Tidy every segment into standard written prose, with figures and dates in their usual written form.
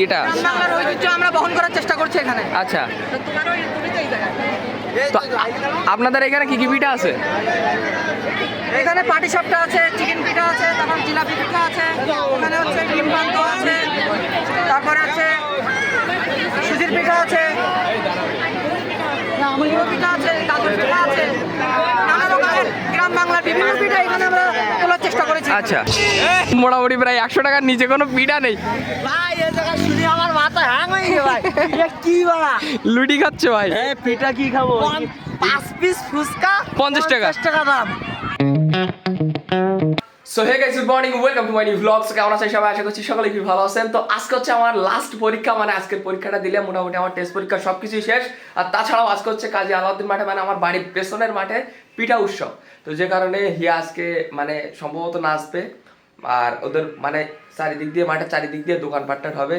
এটা বাংলার ঐতিহ্য আমরা বহন করার চেষ্টা করছি এখানে। আচ্ছা, তো আপনাদের এখানে কি কি পিঠা আছে? এখানে পাটি সাপটা আছে, চিকেন পিঠা আছে, তারপর জিলাপি পিঠা আছে, ওখানে হচ্ছে ডিম পান্ত আছে, তারপরে আছে সুজির পিঠা আছে, গুঁড়ো পিঠা আছে, গাজর পিঠা আছে, নানা রকমের গ্রাম বাংলার বিভিন্ন পিঠা এখানে আমরা তোলার চেষ্টা করেছি। আচ্ছা, মোটামুটি প্রায় 100 টাকার নিচে কোনো পিঠা নেই ভাই। এই জায়গায় শুনে আমার মাথা হ্যাং হয়ে গেছে ভাই। এটা কি বলা? লুটি খাচ্ছে ভাই। পিঠা কি খাবো? 5 পিস ফুচকা 50 টাকা। 50 টাকা দাম। So hey guys, good morning, welcome to my new blogs. কেমন আছেন সবাই? আশা করছি সকলে খুব ভালো আছেন। তো আজকে হচ্ছে আমার লাস্ট পরীক্ষা, মানে আজকের পরীক্ষাটা দিলে মোটামুটি আমার টেস্ট পরীক্ষা সবকিছুই শেষ। আর তাছাড়াও আজকে হচ্ছে কাজী আলাউদ্দিন মাঠে, মানে আমার বাড়ির পেছনের মাঠে পিঠা উৎসব। তো যে কারণে হিয়া আজকে মানে সম্ভবত নাচবে, আর ওদের মানে চারিদিক দিয়ে মাঠের চারিদিক দিয়ে দোকানপাটটা হবে।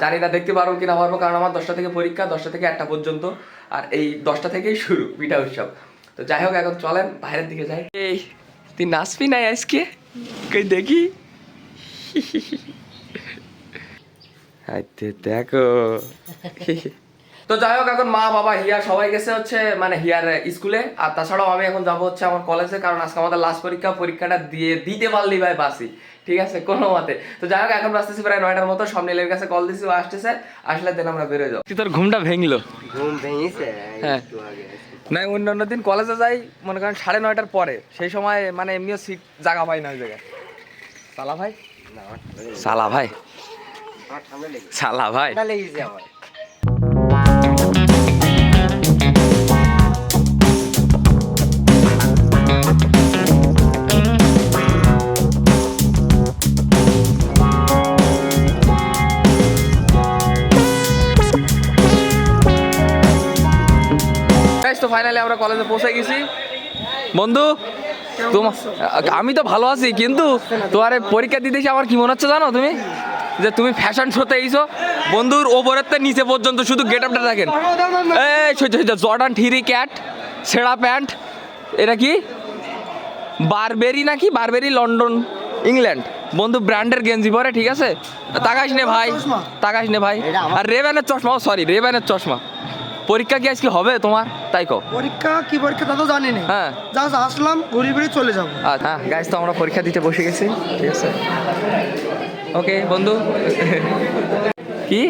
জানি না দেখতে পারবো কিনা পারবো, কারণ আমার 10টা থেকে পরীক্ষা, 10টা থেকে 1টা পর্যন্ত, আর এই 10টা থেকেই শুরু পিঠা উৎসব। তো যাই হোক, এখন চলেন বাইরের দিকে যাই। এই তুই নাচবি না আজকে? কই দেখি। দেখো। তো যাই হোক, এখন মা বাবা হিয়া সবাই গেছে হচ্ছে মানে হিয়ার স্কুলে, আর তাছাড়াও আমি এখন যাবো হচ্ছে আমার কলেজে, কারণ আজকে আমাদের লাস্ট পরীক্ষা। পরীক্ষাটা দিতে পারলি ভাই বাসি, ঠিক আছে কোনো মতে। তো যাই হোক, এখন বাঁচতেছি প্রায় 9টার মতো। স্বপ্নিলের কাছে কল দিছি, ও আসতেছে, আসলে দেন আমরা বেরোয় যাবো। তোর ঘুমটা ভেঙলো? ঘুম ভেঙেছে? হ্যাঁ, না অন্য দিন কলেজে যাই মনে করেন 9:30টার পরে, সেই সময় মানে এমনিও সিট জায়গা পাই না ওই জায়গায়। সালা ভাই, সালা ভাই, সালা ভাই লেগেছে আমার। তো ফাইনালি আমরা কলেজে পৌঁছে গেছি। বন্ধু আমি তো ভালো আছি, কিন্তু তোমার পরীক্ষা দিতে এসে আমার কি মনে হচ্ছে জানো তুমি? যে তুমি ফ্যাশন শোতে এইছো। বন্ধুর ওপরের থেকে নিচে পর্যন্ত শুধু গেট আপটা দেখেন। এই জর্ডান 3 ক্যাট, ছেঁড়া প্যান্ট, এটা কি বারবেরি নাকি? Burberry London England. বন্ধু ব্র্যান্ডের গেঞ্জি পরে, ঠিক আছে? তাকাইস নে ভাই, তাকাইস নে ভাই। আর রেব্যানের চশমা, সরি রেব্যানের চশমা। পরীক্ষা কি আজকে হবে তোমার? তাই কো। পরীক্ষা কি পরীক্ষা তা তো জানি না। হ্যাঁ, জাস্ট আসলাম, ঘুরে ঘুরে চলে যাবো। আচ্ছা গাইস, তো আমরা পরীক্ষা দিতে বসে গেছি, ঠিক আছে? ওকে বন্ধু। কি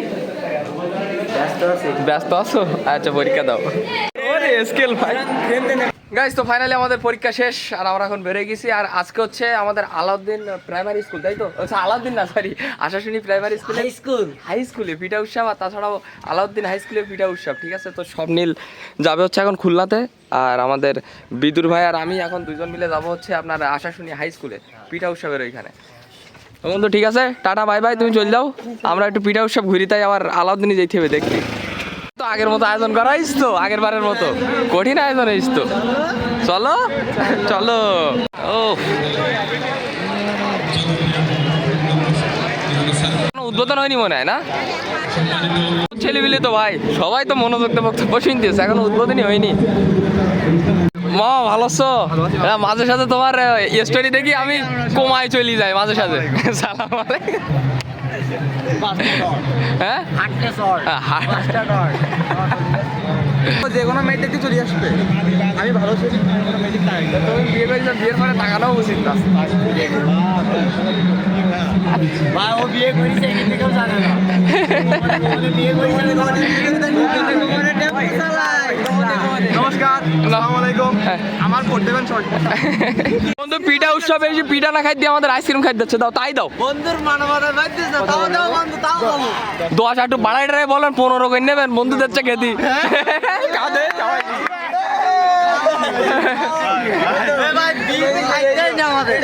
ব্যস্ত আছো? আচ্ছা পরীক্ষা দাও। ওরে স্কেল ভাই। গাইস, তো ফাইনালি আমাদের পরীক্ষা শেষ, আর আমরা এখন বেরিয়ে গেছি। আর আজকে হচ্ছে আমাদের আলাউদ্দিন প্রাইমারি স্কুল, তাই তো? আচ্ছা আলাউদ্দিন না, সরি আশাশুনি প্রাইমারি স্কুল, হাই স্কুলে পিঠা উৎসব, আর তাছাড়াও আলাউদ্দিন হাই স্কুলে পিঠা উৎসব, ঠিক আছে? তো স্বপ্নিল যাবে হচ্ছে এখন খুলনাতে, আর আমাদের বিদুর ভাই আর আমি এখন দুজন মিলে যাবো হচ্ছে আপনার আশাশুনি হাই স্কুলে পিঠা উৎসবের ওইখানে। বন্ধু ঠিক আছে, টাটা বাই বাই, তুমি চলে যাও। আমরা একটু পিঠা উৎসব ঘুরি, তাই আবার আলাউদ্দিনই যেতে হবে দেখতে। তো আগের মতো আয়োজন করা হয়েছে, তো আগের বারের মতো কঠিন আয়োজন হয়েছে তো। চলো চলো। ও উদ্বোধন হয়নি মনে হয় না? ছেলেপিলে তো ভাই সবাই তো মনোযোগ দিয়ে বক্তব্য শুনতেছে, এখন উদ্বোধনই হয়নি। মা ভালো আছো? মাঝে সাথে তোমার স্টোরি দেখি আমি কমায় চলে যাই মাঝে সাথে। সালাম আলাইকুম। হ্যাঁ, যে কোনো মেয়ে দেখতে চলে আসবে। আমি ভালো ছিলাম, তুমি বিয়ে করেছো, বিয়ের পরে টাকাটাও উচিত না। ভাই ও বিয়ে করেছে কিন্তু কেউ জানে না। বিয়ে করেছে। নমস্কার, আসসালামু আলাইকুম। আমার ভোট দেবেন শর্ট। বন্ধু পিঠা উৎসবে এসে পিঠা না খাই দিয়ে আমাদের আইসক্রিম খাই দিচ্ছে, দাও তাই দাও। বন্ধুর মানবতা বাড়তেছে, তাও দাও বন্ধু, তাও খাবো। 10 একটু বাড়াই টাড়াই বলেন, 15 করে নেবেন, বন্ধুদের চেয়ে খেতি। কাঁদে সবাই। ভাই বিয়ে খাইতেই না আমাদের।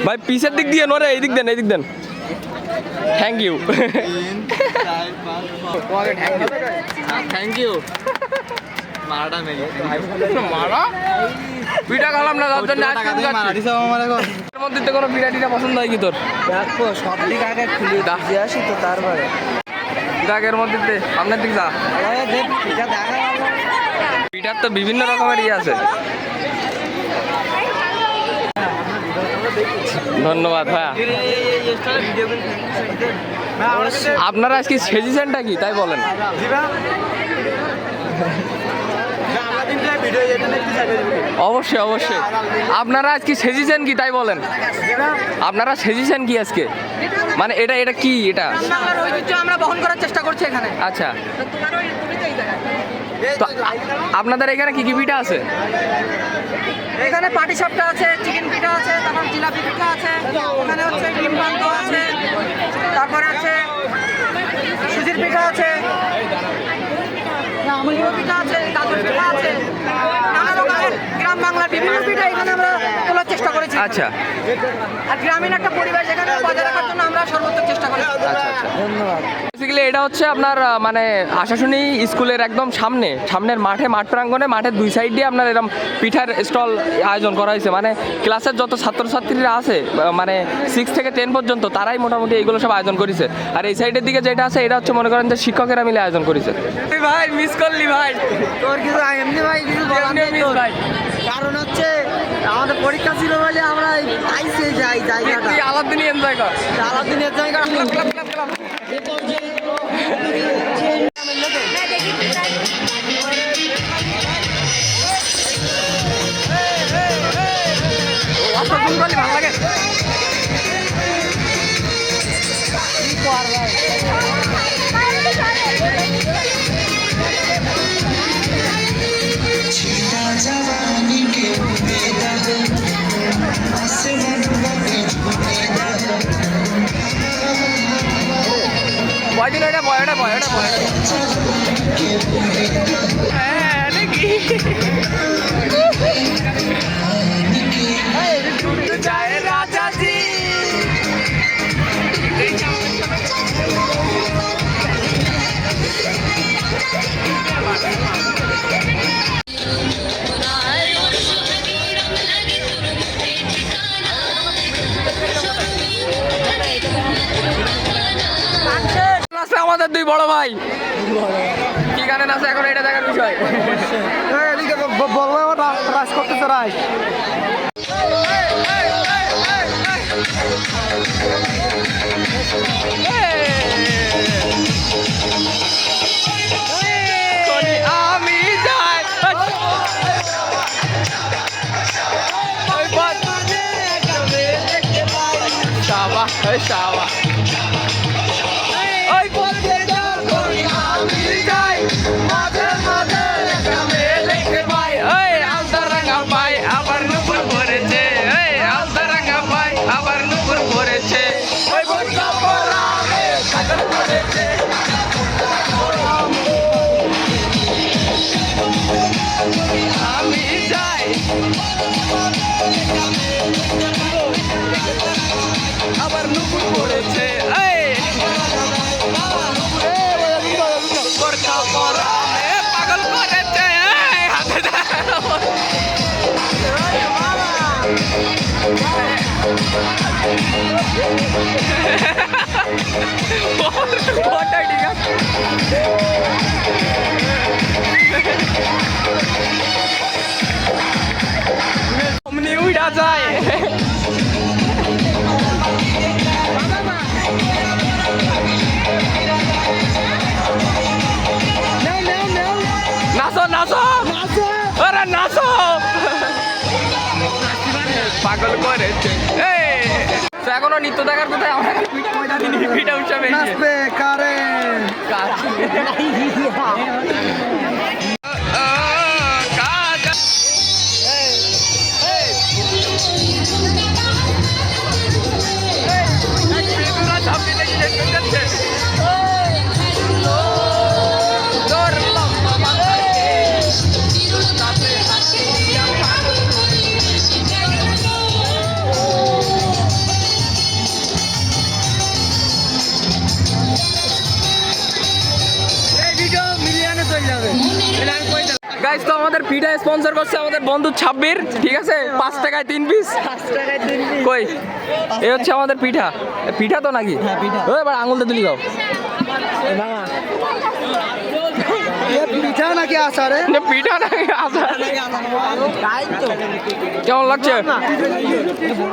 ভাই পিছের দিক দিয়ে নরে, এই দিক দেন, এই দিক দেন। Thank you, thank you. মারাটা মেরে মারা পিঠা খালাম না, তার জন্য আইসক্রিম খাচ্ছি। এর মধ্যে তো কোনো পিঠা টিঠা পছন্দ হয় কি তোর? দেখো সব দিক আগে খুলে দিয়ে আসি তো তারপরে। দেখ এর মধ্যে দে, সামনের দিক যা। পিঠার তো বিভিন্ন রকমের ইয়ে আছে। ধন্যবাদ ভাইয়া। আপনারা আজকে সেজেছেনটা কি তাই বলেন? অবশ্যই অবশ্যই। আপনারা আজকে সেজেছেন কি তাই বলেন? আপনারা সেজেছেন কি আজকে? মানে এটা এটা কি এটা? বাংলার ঐতিহ্য আমরা বহন করার চেষ্টা করছি এখানে। আচ্ছা, তো আপনাদের এখানে কি কি পিঠা আছে? এখানে পাটি সাপটা আছে, চিকেন পিঠা আছে, তারপর জিলাপি পিঠা আছে, ওখানে হচ্ছে ডিম পান্ত আছে, তারপরে আছে সুজির পিঠা আছে, গুঁড়ো পিঠা আছে, গাজর পিঠা আছে, নানা রকমের গ্রাম বাংলার বিভিন্ন পিঠা এখানে আমরা তোলার চেষ্টা করেছি। আচ্ছা আর গ্রামীণ একটা পরিবেশ এখানে বজায় রাখার জন্য আমরা সর্বোচ্চ চেষ্টা করেছি। আচ্ছা আচ্ছা, ধন্যবাদ। বেসিক্যালি এটা হচ্ছে আপনার মানে আশাশুনি স্কুলের একদম সামনের মাঠ প্রাঙ্গণে মাঠের দুই সাইড দিয়ে আপনার এরকম পিঠার স্টল আয়োজন করা হয়েছে। মানে ক্লাসের যত ছাত্রছাত্রীরা আছে মানে 6 থেকে 10 পর্যন্ত তারাই মোটামুটি এইগুলো সব আয়োজন করেছে। আর এই সাইডের দিকে যেটা আছে এটা হচ্ছে মনে করেন যে শিক্ষকেরা মিলে আয়োজন করেছে। ভাই মিস করলি ভাই, তোর কিছু এমনি ভাই কিছু বলার নেই তোর। কারণ হচ্ছে আমাদের পরীক্ষা ছিল বলে আমরা আইসে যাই জায়গাটা তুই আলাদিনই এনজয় কর। সারাদিনের জায়গা ভালো লাগে। কয়দিন ওইটা বয়টা হ্যাঁ নাকি জয় রাজাজি। আমাদের দুই বড় ভাই কি গানে আছে এখন এটা দেখার বিষয়। বলবো রাজ করতেছে রাজ আমি যাই শাবা শাবা আমি যাই আবার নুপুর পড়েছে পাগল করেছে ওটাই ঠিক আছে। অমনি উড়া যায়। নাচো নাচো আরে নাচো পাগল করেছে। এখনো নৃত্য দেখার কোথায় আমরা পিঠা উৎসবে গাইস, তো আমাদের পিঠা স্পন্সর করছে আমাদের বন্ধু 26, ঠিক আছে? 5 টাকায় 3 পিস। কই এই হচ্ছে আমাদের পিঠা। পিঠা তো নাকি? ওই এবার আঙুল দিয়ে তুলি গাও। পিঠা নাকি আচারে পিঠা নাকি আচার? কেমন লাগছে?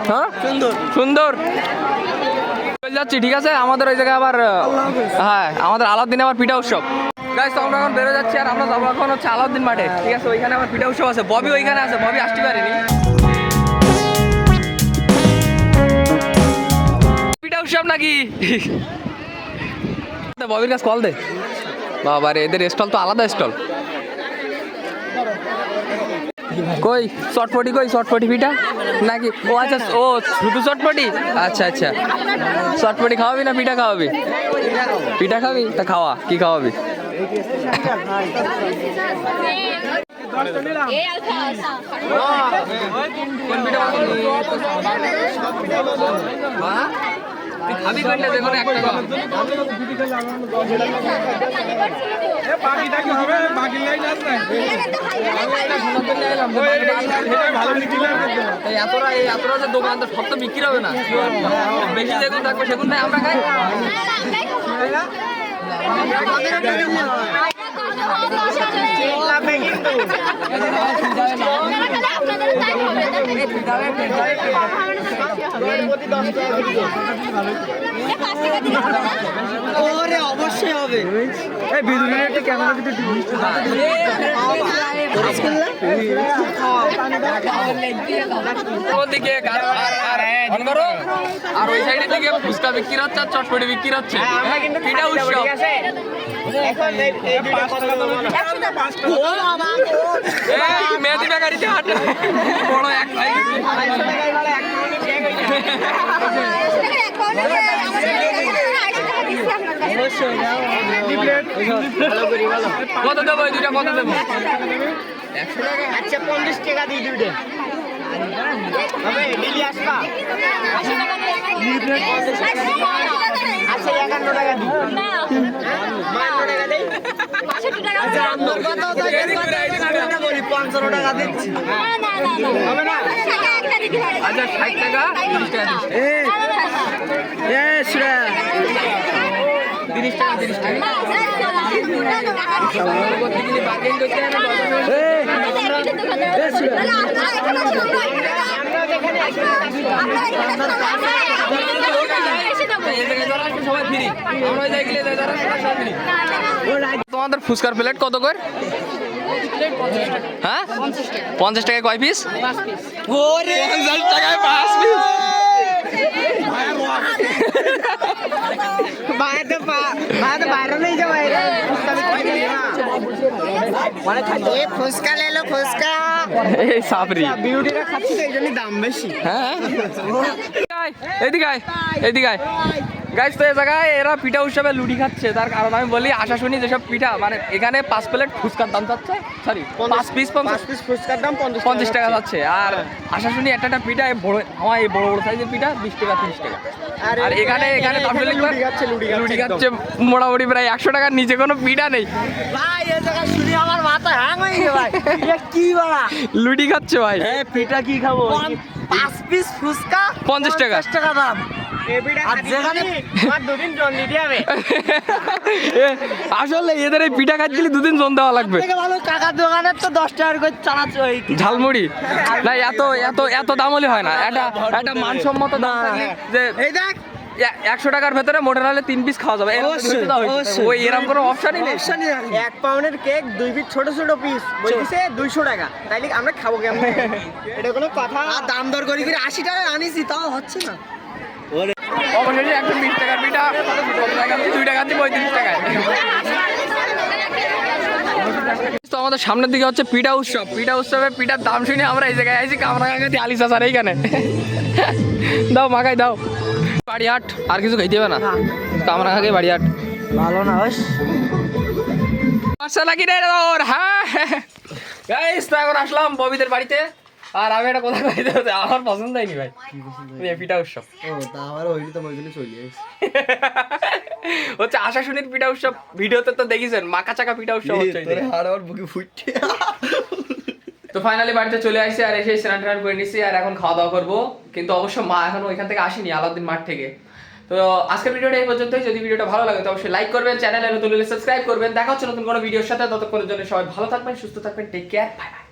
হ্যাঁ সুন্দর চলে যাচ্ছি, ঠিক আছে। আমাদের ওই জায়গায় আবার হ্যাঁ আমাদের আলাউদ্দিনে আবার পিঠা উৎসব। গাইস তো আমরা এখন বেরো যাচ্ছি আর আমরা যাবো এখন হচ্ছে আলাউদ্দিন মাঠে, ঠিক আছে। ওইখানে আবার পিঠা উৎসব আছে, ববি ওইখানে আছে, ববি আসতে পারেনি। পিঠা উৎসব নাকি? ববির কাছে কল দে। বাবা রে, এদের স্টল তো আলাদা স্টল। কই চটপটি, কই চটপটি পিঠা নাকি? ও আচ্ছা, ও শুধু চটপটি। আচ্ছা আচ্ছা, চটপটি খাওয়াবি না পিঠা খাওয়াবি? পিঠা খাবি? তা খাওয়া, কি খাওয়াবি? আমি কোনটা দেখো না একটা খাওয়া। এতটা যে দোকান তো সব তো বিক্রি হবে না, বেশি যেগুন থাকবে সেগুন নাই আমরা খাই। ওরে অবশ্যই হবে। এই বিদুরের একটা ক্যামেরা দিতে আর ওই সাইডে থেকে ফুচকা বিক্রি হচ্ছে আর চটপটি বিক্রি হচ্ছে। পিঠা উৎসব মেহেদি বেকারিতে হাট বড় এক ভাই। কত দেবো এই দুইটা, কত দেবো? 100 টাকা। আচ্ছা 50 টাকা দিই দুইটা। হবে দিলি আসবা। আচ্ছা 51 টাকা দিই। 52 টাকা দেই। 65 টাকা। আচ্ছা আমার কথা তো বলি 55 টাকা দিচ্ছি। হবে না? আচ্ছা 60 টাকা 30 টাকা। শ্রেয়া 30 টাকা 30 টাকা। বার্গেন করতে হয় সবাই ফ্রি, আমরা যাই গেলে তোমাদের ফুচকার প্লেট কত করে? হ্যাঁ 50 টাকায় কয় পিস? 50 টাকায় 5 পিস। ফুচকা লেলো ফুচকা। এই সাবরি বিউটিটা খাচ্ছি তো এই জন্যই দাম বেশি। হ্যাঁ এদিকে আয়, এদিকে আয়। গাইস তো এই জায়গায় এরা পিঠা উৎসবে লুডি খাচ্ছে, তার কারণ আমি বলি আশা শুনি যেসব পিঠা মানে এখানে 5 প্লেট ফুচকার দাম যাচ্ছে, সরি 5 পিস 5 পিস ফুচকার দাম 50 টাকা যাচ্ছে। আর আশা শুনি একটা পিঠা এই বড় আমার এই বড় বড় সাইজের পিঠা 20 টাকা 30 টাকা। আর এখানে লুডি খাচ্ছে মোটামুটি প্রায় 100 টাকার নিচে কোনো পিঠা নেই ভাই। এই জায়গা শুনি আমার মাথা হ্যাং হয়ে গেছে ভাই। এটা কি বলা? লুডি খাচ্ছে ভাই। এই পিঠা কি খাবো? 5 পিস ফুচকা 50 টাকা দাম। আর যেখানে আর দুদিন জন দিতে হবে। আসলে এদের এই পিঠা খাচ্ছিলি দুদিন জন দেওয়া লাগবে। ভালো কাকার দোকানের তো 10 টাকার করে চানাচ ওই ঝালমুড়ি না, এত এত এত দাম হলে হয় না। এটা মানসম্মত দাম থাকলে যে এই দেখ 100 টাকার ভেতরে মোটর হলে 3 পিস খাওয়া যাবে, ওই এরকম কোনো অপশনই নেই। 1 পাউন্ডের কেক 2 পিস ছোট ছোট পিস বলছে 200 টাকা, তাইলে আমরা খাবো কেমন? এটা কোনো কথা? আর দাম দর করি 80 টাকা আনিছি তাও হচ্ছে না। অবশেষে 120 টাকার পিঠা 2 টাকা দিয়ে 35 টাকায়। তো আমাদের সামনের দিকে হচ্ছে পিঠা উৎসব। পিঠা উৎসবে পিঠার দাম শুনে আমরা এই জায়গায় আইছি কামরাঙ্গাতে আলিসা স্যার এইখানে। দাও মাখাই দাও। বাড়িহাট আর কিছু খাইতে হবে না, কামরাঙ্গাকে বাড়িহাট ভালো না ওই আচ্ছা নাকি রে ওর। হ্যাঁ গাইস তো এখন আসলাম ববিদের বাড়িতে। আর আমি একটা কথা কইতে হচ্ছে, আমার পছন্দ হয়নি ভাই পিঠা উৎসব। হচ্ছে আশা শুনির পিঠা উৎসব ভিডিওতে তো দেখেছেন, মাকা চাকা পিঠা উৎসব হচ্ছে। তো ফাইনালি বাড়িতে চলে আসছি আর এসে স্নান টান করে নিছি আর এখন খাওয়া দাওয়া করবো। কিন্তু অবশ্য মা এখন ওইখান থেকে আসেনি, আলাউদ্দিন মাঠ থেকে। তো আজকের ভিডিওটা এই পর্যন্তই। যদি ভিডিওটা ভালো লাগে তো অবশ্যই লাইক করবেন, চ্যানেলে নতুন হলে সাবস্ক্রাইব করবেন। দেখা হচ্ছে নতুন কোনো ভিডিওর সাথে। ততক্ষণের জন্য সবাই ভালো থাকবেন, সুস্থ থাকবেন। Take care, bye by.